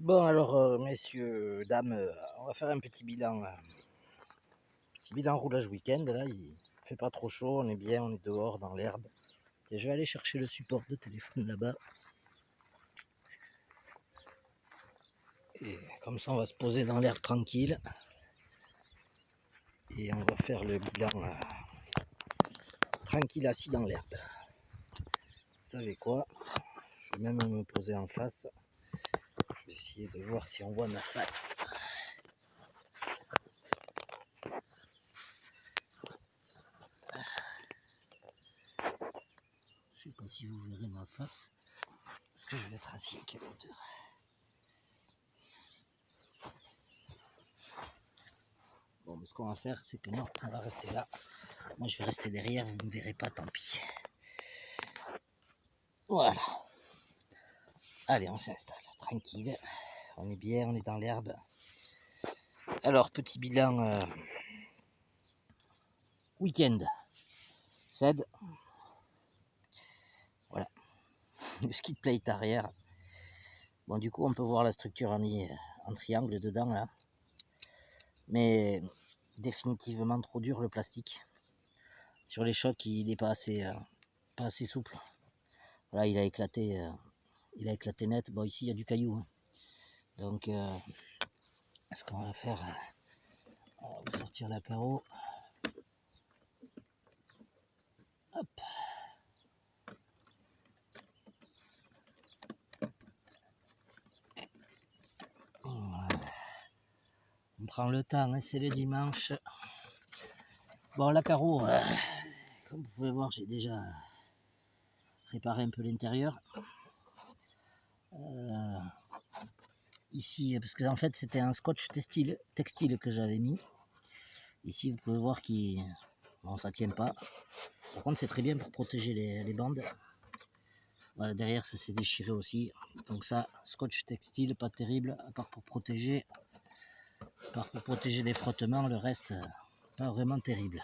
Bon alors, messieurs, dames, on va faire un petit bilan roulage week-end. Là, il fait pas trop chaud, on est bien, on est dehors dans l'herbe. Et je vais aller chercher le support de téléphone là-bas. Et comme ça, on va se poser dans l'herbe tranquille. Et on va faire le bilan tranquille assis dans l'herbe. Vous savez quoi? Je vais même me poser en face. Je vais essayer de voir si on voit ma face. Je sais pas si vous verrez ma face. Parce que je vais être assis à quelle hauteur? Bon, ce qu'on va faire, c'est que non, on va rester là. Moi, je vais rester derrière, vous ne me verrez pas, tant pis. Voilà. Allez, on s'installe, tranquille. On est bien, on est dans l'herbe. Alors, petit bilan week-end. CED. Voilà. Le ski de plate arrière. Bon, du coup, on peut voir la structure en triangle dedans, là. Mais définitivement trop dur, le plastique. Sur les chocs, il n'est pas assez souple. Voilà, il a éclaté net. Bon, ici, il y a du caillou. Hein. Donc, ce qu'on va faire, on va sortir la carreau. Hop. Voilà. On prend le temps, hein, c'est le dimanche. Bon, la carreau, comme vous pouvez voir, j'ai déjà réparé un peu l'intérieur. Ici, parce qu'en fait, c'était un scotch textile que j'avais mis. Ici, vous pouvez voir qu'il... Bon, ça tient pas. Par contre, c'est très bien pour protéger les bandes. Voilà, derrière, ça s'est déchiré aussi. Donc ça, scotch textile, pas terrible, à part pour protéger. Pour protéger les frottements, le reste, pas vraiment terrible.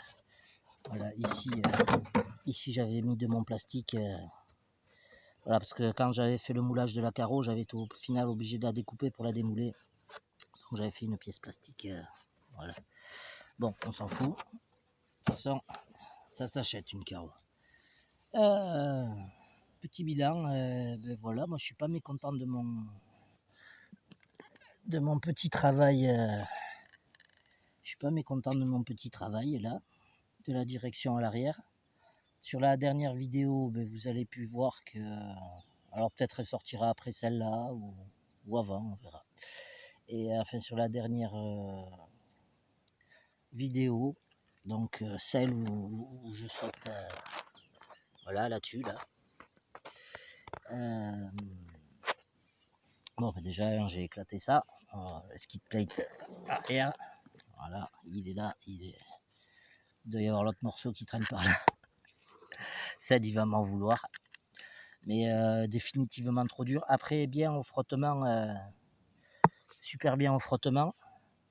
Voilà, ici j'avais mis de mon plastique. Voilà, parce que quand j'avais fait le moulage de la carreau, j'avais été au final obligé de la découper pour la démouler. Donc j'avais fait une pièce plastique. Voilà. Bon, on s'en fout. De toute façon, ça s'achète une carreau. Petit bilan, ben voilà, moi je suis pas mécontent de mon petit travail. Je suis pas mécontent de mon petit travail là, de la direction à l'arrière. Sur la dernière vidéo, ben, vous allez pu voir que, alors peut-être elle sortira après celle-là ou avant, on verra. Et enfin sur la dernière vidéo, donc celle où je saute, voilà là-dessus là. Bon, ben déjà j'ai éclaté ça, le skid plate arrière, voilà, il est là, il doit y avoir l'autre morceau qui traîne par là. Ça, il va m'en vouloir. Mais définitivement trop dur. Après, bien au frottement, super bien au frottement,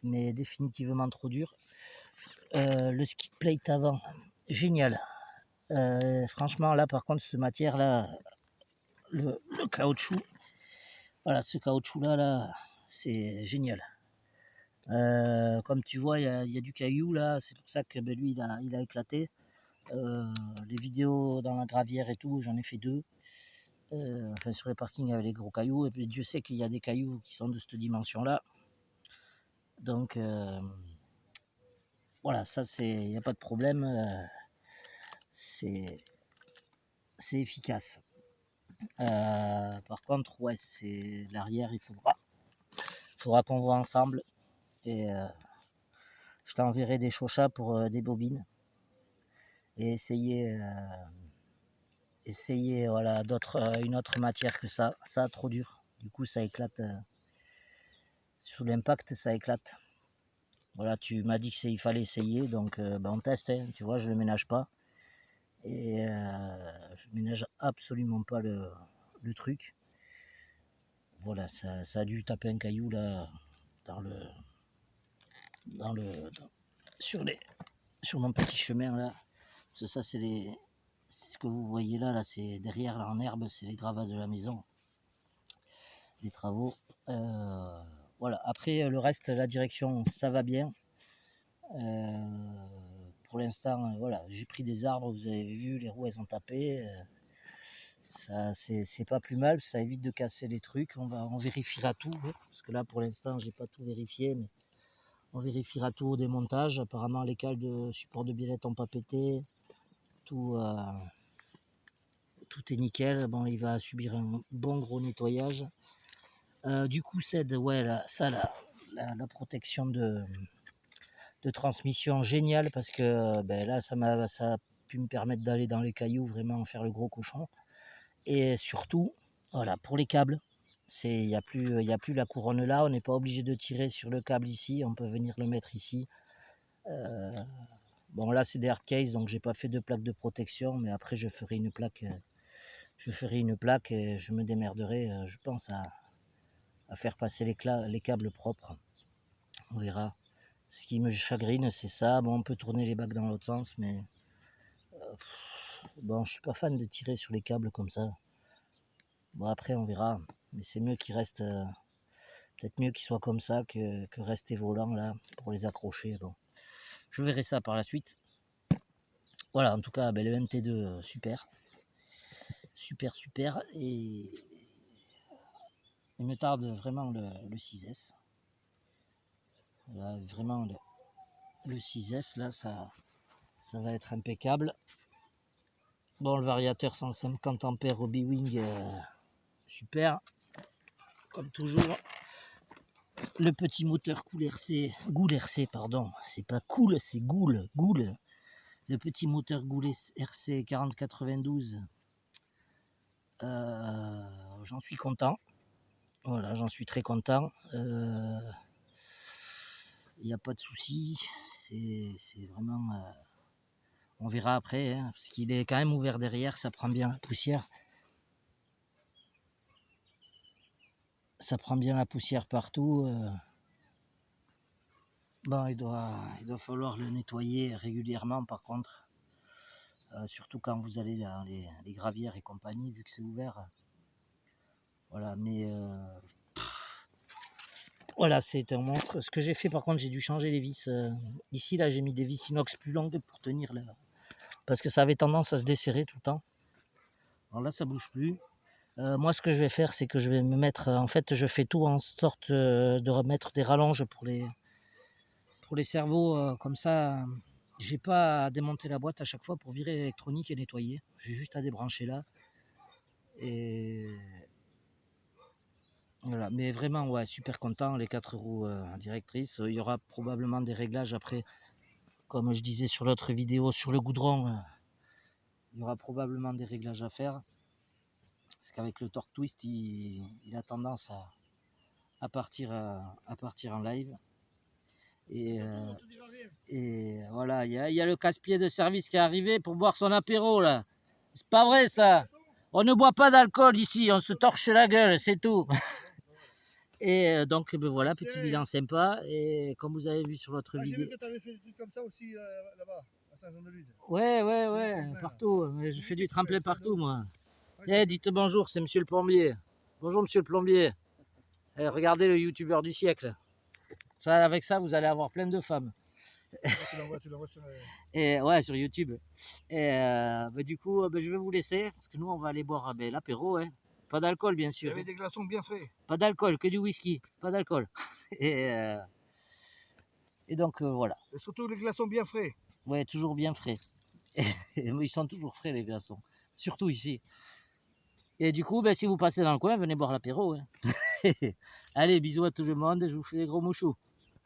mais définitivement trop dur. Le skid plate avant, génial. Franchement, là, par contre, cette matière-là, le caoutchouc, voilà, ce caoutchouc-là, c'est génial. Comme tu vois, il y a du caillou, là, c'est pour ça que ben, lui, il a éclaté. Les vidéos dans la gravière et tout, j'en ai fait 2. Enfin sur les parkings avec les gros cailloux, et puis Dieu sait qu'il y a des cailloux qui sont de cette dimension là, donc voilà, ça c'est, il n'y a pas de problème, c'est efficace. Par contre, ouais, c'est l'arrière, il faudra qu'on voit ensemble, et je t'enverrai des chochas pour des bobines, et essayer voilà, une autre matière que ça trop dur, du coup ça éclate, sous l'impact ça éclate. Voilà, tu m'as dit qu'il fallait essayer, donc ben on teste, hein, tu vois, je ne le ménage pas. Et je ne ménage absolument pas le truc. Voilà, ça a dû taper un caillou là, sur mon petit chemin là. Parce que ça, c'est ce que vous voyez là, c'est derrière là, en herbe, c'est les gravats de la maison. des travaux. Voilà, après le reste, la direction, ça va bien. Pour l'instant, voilà, j'ai pris des arbres, vous avez vu, les roues elles ont tapé. Ça, c'est pas plus mal, ça évite de casser les trucs. On vérifiera tout, hein, parce que là pour l'instant, j'ai pas tout vérifié, mais on vérifiera tout au démontage. Apparemment, les cales de support de biellette n'ont pas pété. Tout est nickel. Bon, il va subir un bon gros nettoyage. Du coup, c'est ouais, la protection de transmission géniale parce que ben là, ça a pu me permettre d'aller dans les cailloux, vraiment faire le gros cochon. Et surtout, voilà, pour les câbles, il n'y a plus la couronne là. On n'est pas obligé de tirer sur le câble ici. On peut venir le mettre ici. Bon, là, c'est des hard case, donc j'ai pas fait de plaque de protection, mais après, je ferai une plaque et je me démerderai, je pense, à faire passer les câbles propres. On verra. Ce qui me chagrine, c'est ça. Bon, on peut tourner les bacs dans l'autre sens, mais bon, je suis pas fan de tirer sur les câbles comme ça. Bon, après, on verra. Mais c'est mieux qu'ils restent, peut-être mieux qu'ils soient comme ça que rester volant là pour les accrocher. Bon, je verrai ça par la suite. Voilà, en tout cas, ben, le MT2, super. Super. Et il me tarde vraiment le 6S. Là, vraiment, le 6S, là, ça va être impeccable. Bon, le variateur 150 ampères au B-Wing, super, comme toujours. Le petit moteur Goul RC, pardon, c'est pas cool, c'est Goul. Le petit moteur Goul RC 4092, j'en suis content. Voilà, j'en suis très content. Il n'y a pas de souci, c'est vraiment... on verra après, hein, parce qu'il est quand même ouvert derrière, ça prend bien la poussière. Ça prend bien la poussière partout. Bon, il doit falloir le nettoyer régulièrement par contre. Surtout quand vous allez dans les gravières et compagnie, vu que c'est ouvert. Voilà, mais voilà, c'est un monstre. Ce que j'ai fait par contre, j'ai dû changer les vis. Ici, là, j'ai mis des vis inox plus longues pour tenir là. Parce que ça avait tendance à se desserrer tout le temps. Alors là, ça bouge plus. Moi, ce que je vais faire, c'est que je vais me mettre... en fait, je fais tout en sorte de remettre des rallonges pour les cerveaux. Comme ça, j'ai pas à démonter la boîte à chaque fois pour virer l'électronique et nettoyer. J'ai juste à débrancher là. Et voilà. Mais vraiment, ouais, super content. Les 4 roues directrices. Il y aura probablement des réglages après. Comme je disais sur l'autre vidéo, sur le goudron, il y aura probablement des réglages à faire. Parce qu'avec le torque twist, il a tendance à partir en live. Et voilà, il y a le casse-pied de service qui est arrivé pour boire son apéro là. C'est pas vrai ça. On ne boit pas d'alcool ici, on se torche la gueule, c'est tout. Et donc ben voilà, petit bilan sympa. Et comme vous avez vu sur votre vidéo. J'ai vu que tu avais fait des trucs comme ça aussi là-bas, à Saint-Jean-de-Luz. Ouais, partout. Je fais du tremplin partout moi. Eh, dites bonjour, c'est monsieur le plombier. Bonjour monsieur le plombier. Eh, regardez le youtubeur du siècle. Ça, avec ça, vous allez avoir plein de femmes. Tu l'envoies sur... Et ouais, sur YouTube. Et bah, du coup, bah, je vais vous laisser parce que nous, on va aller boire l'apéro. Hein. Pas d'alcool, bien Il y sûr. avait des glaçons bien frais. Pas d'alcool, que du whisky. Pas d'alcool. Et donc, voilà. Et surtout les glaçons bien frais. Ouais, toujours bien frais. Ils sont toujours frais, les glaçons. Surtout ici. Et du coup, bah, si vous passez dans le coin, venez boire l'apéro. Hein. Allez, bisous à tout le monde. Je vous fais des gros mouchous.